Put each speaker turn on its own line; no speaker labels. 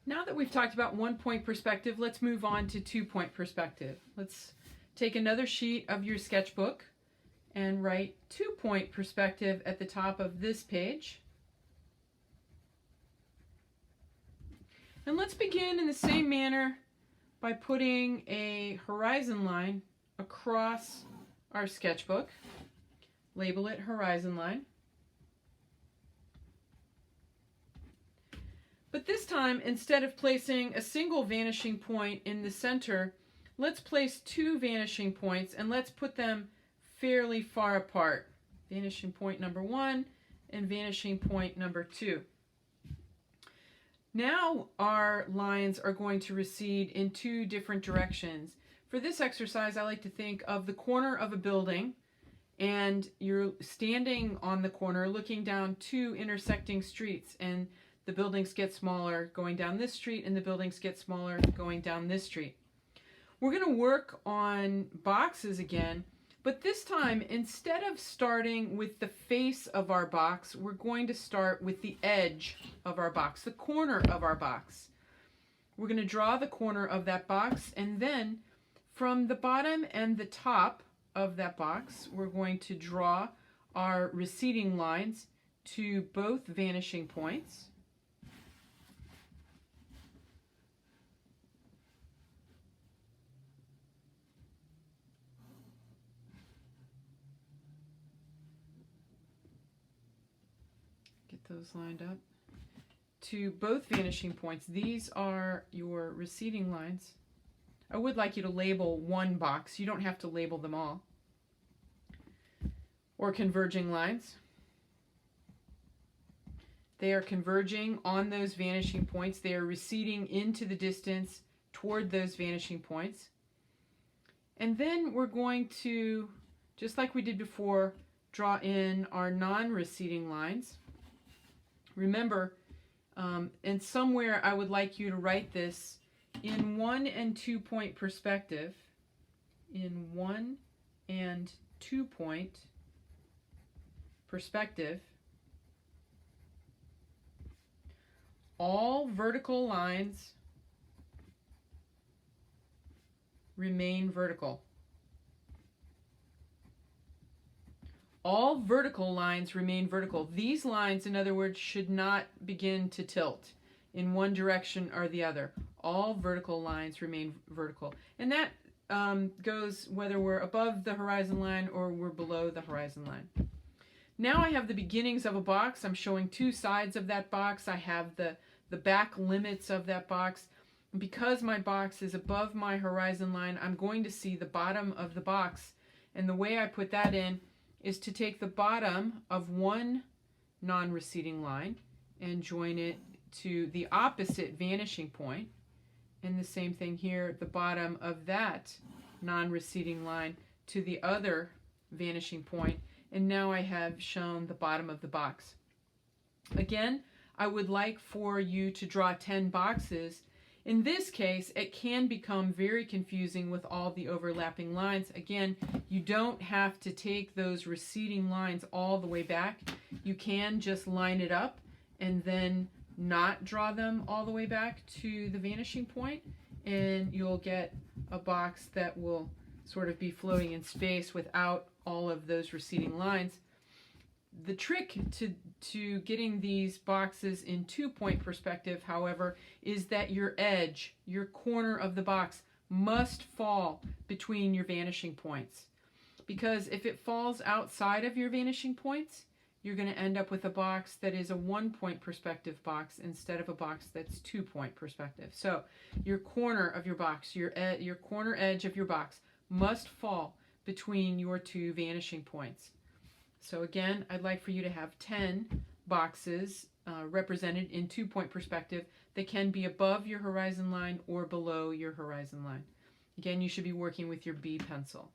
Now that we've talked about 1-point perspective, let's move on to 2-point perspective. Let's take another sheet of your sketchbook and write 2-point perspective at the top of this page. And let's begin in the same manner by putting a horizon line across our sketchbook. Label it horizon line. But this time, instead of placing a single vanishing point in the center, let's place 2 vanishing points and let's put them fairly far apart. Vanishing point number 1 and vanishing point number 2. Now our lines are going to recede in 2 different directions. For this exercise, I like to think of the corner of a building, and you're standing on the corner looking down 2 intersecting streets, and the buildings get smaller going down this street and the buildings get smaller going down this street. We're going to work on boxes again, but this time, instead of starting with the face of our box, we're going to start with the edge of our box, the corner of our box. We're going to draw the corner of that box, and then from the bottom and the top of that box, we're going to draw our receding lines to both vanishing points. Those lined up to both vanishing points. These are your receding lines. I would like you to label one box. You don't have to label them all. Or converging lines. They are converging on those vanishing points. They are receding into the distance toward those vanishing points. And then we're going to, just like we did before, draw in our non-receding lines. Remember, and somewhere I would like you to write this in 1 and 2-point perspective. In 1 and 2-point perspective, all vertical lines remain vertical. All vertical lines remain vertical. These lines, in other words, should not begin to tilt in one direction or the other. All vertical lines remain vertical. And that goes whether we're above the horizon line or we're below the horizon line. Now I have the beginnings of a box. I'm showing 2 sides of that box. I have the back limits of that box. Because my box is above my horizon line, I'm going to see the bottom of the box. And the way I put that in is to take the bottom of one non-receding line and join it to the opposite vanishing point. And the same thing here, the bottom of that non-receding line to the other vanishing point. And now I have shown the bottom of the box. Again, I would like for you to draw 10 boxes. In this case, it can become very confusing with all the overlapping lines. Again, you don't have to take those receding lines all the way back. You can just line it up and then not draw them all the way back to the vanishing point, and you'll get a box that will sort of be floating in space without all of those receding lines. The trick to getting these boxes in 2-point perspective, however, is that your edge, your corner of the box, must fall between your vanishing points. Because if it falls outside of your vanishing points, you're going to end up with a box that is a 1-point perspective box instead of a box that's 2-point perspective. So your corner of your box, your corner edge of your box, must fall between your 2 vanishing points. So again, I'd like for you to have 10 boxes represented in 2-point perspective that can be above your horizon line or below your horizon line. Again, you should be working with your B pencil.